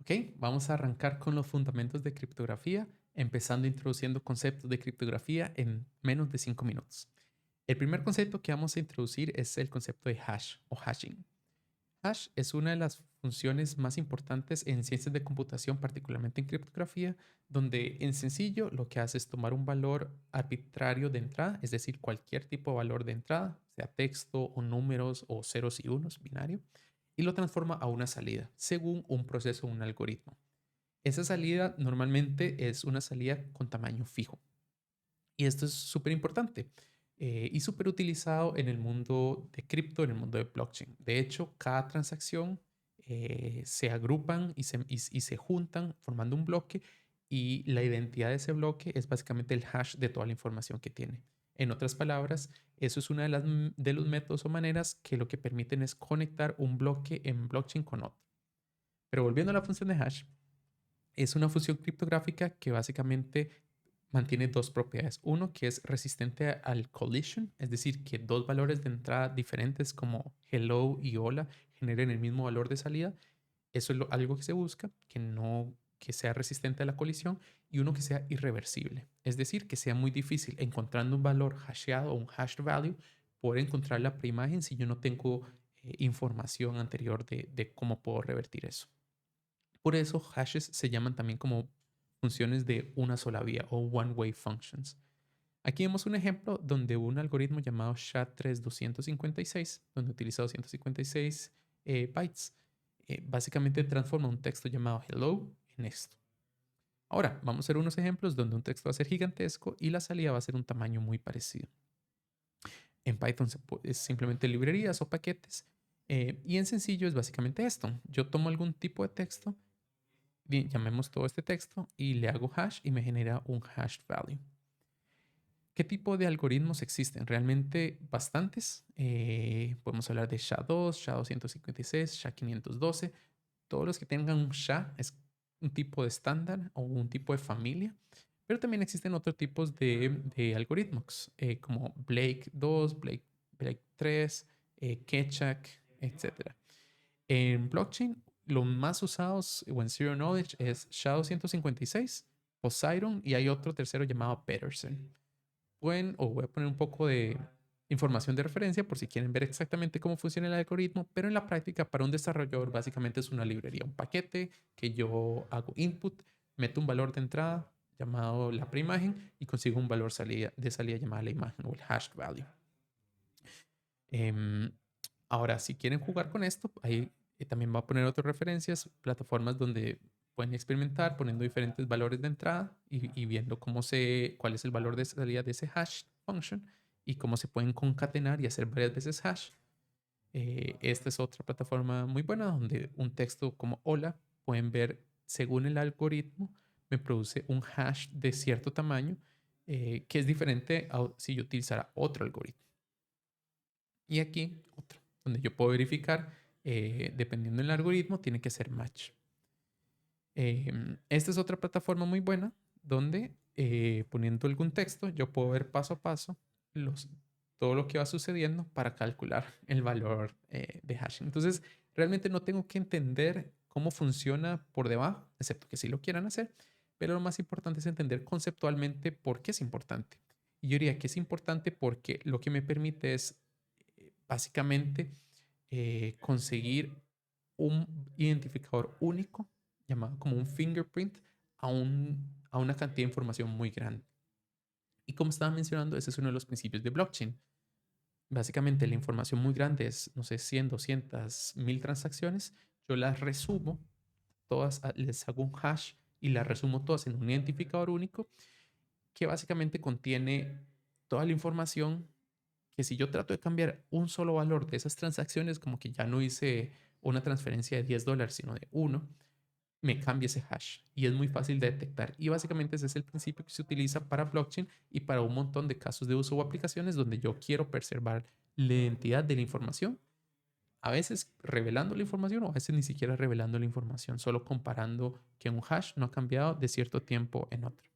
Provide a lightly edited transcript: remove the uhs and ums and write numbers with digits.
Ok, vamos a arrancar con los fundamentos de criptografía, empezando introduciendo conceptos de criptografía en menos de 5 minutos. El primer concepto que vamos a introducir es el concepto de hash o hashing. Hash es una de las funciones más importantes en ciencias de computación, particularmente en criptografía, donde en sencillo lo que hace es tomar un valor arbitrario de entrada, es decir, cualquier tipo de valor de entrada, sea texto o números o ceros y unos, binario, y lo transforma a una salida, según un proceso o un algoritmo. Esa salida normalmente es una salida con tamaño fijo. Y esto es súper importante y súper utilizado en el mundo de cripto, en el mundo de blockchain. De hecho, cada transacción se agrupan y se juntan formando un bloque y la identidad de ese bloque es básicamente el hash de toda la información que tiene. En otras palabras, eso es una de los métodos o maneras que lo que permiten es conectar un bloque en blockchain con otro. Pero volviendo a la función de hash, es una función criptográfica que básicamente mantiene dos propiedades. Uno, que es resistente al collision, es decir, que dos valores de entrada diferentes como hello y hola generen el mismo valor de salida. Eso es algo que se busca, que no que sea resistente a la colisión y uno que sea irreversible. Es decir, que sea muy difícil encontrando un valor hasheado o un hash value poder encontrar la preimagen si yo no tengo información anterior de cómo puedo revertir eso. Por eso hashes se llaman también como funciones de una sola vía o one-way functions. Aquí vemos un ejemplo donde un algoritmo llamado SHA-256, donde utiliza 256 bytes, básicamente transforma un texto llamado hello en esto. Ahora, vamos a ver unos ejemplos donde un texto va a ser gigantesco y la salida va a ser un tamaño muy parecido. En Python es simplemente librerías o paquetes. Y en sencillo es básicamente esto. Yo tomo algún tipo de texto. Bien, llamemos todo este texto y le hago hash y me genera un hash value. ¿Qué tipo de algoritmos existen? Realmente bastantes. Podemos hablar de SHA-2, SHA-256, SHA-512. Todos los que tengan un SHA es un tipo de estándar o un tipo de familia. Pero también existen otros tipos de algoritmos, como Blake 2, Blake 3, Keccak, etc. En blockchain, los más usados o en Zero Knowledge es SHA-256, Poseidon y hay otro tercero llamado Peterson. Pueden, o voy a poner un poco de información de referencia por si quieren ver exactamente cómo funciona el algoritmo, pero en la práctica para un desarrollador básicamente es una librería, un paquete que yo hago input, meto un valor de entrada llamado la preimagen y consigo un valor de salida llamada la imagen o el hash value. Em, Ahora, si quieren jugar con esto, ahí también va a poner otras referencias, plataformas donde pueden experimentar poniendo diferentes valores de entrada y viendo cuál es el valor de salida de ese hash function y cómo se pueden concatenar y hacer varias veces hash. Esta es otra plataforma muy buena donde un texto como hola pueden ver según el algoritmo me produce un hash de cierto tamaño que es diferente a si yo utilizara otro algoritmo. Y aquí otro, donde yo puedo verificar, dependiendo del algoritmo, tiene que ser match. Esta es otra plataforma muy buena donde poniendo algún texto yo puedo ver paso a paso todo lo que va sucediendo para calcular el valor de hashing. Entonces, realmente no tengo que entender cómo funciona por debajo, excepto que sí lo quieran hacer, pero lo más importante es entender conceptualmente por qué es importante. Y yo diría que es importante porque lo que me permite es básicamente conseguir un identificador único llamado como un fingerprint a una cantidad de información muy grande. Y como estaba mencionando, ese es uno de los principios de blockchain. Básicamente la información muy grande es, no sé, 100, 200, 1000 transacciones. Yo las resumo, les hago un hash y las resumo todas en un identificador único que básicamente contiene toda la información que si yo trato de cambiar un solo valor de esas transacciones, como que ya no hice una transferencia de $10, sino de uno, me cambia ese hash y es muy fácil de detectar. Y básicamente ese es el principio que se utiliza para blockchain y para un montón de casos de uso o aplicaciones donde yo quiero preservar la identidad de la información, a veces revelando la información o a veces ni siquiera revelando la información, solo comparando que un hash no ha cambiado de cierto tiempo en otro.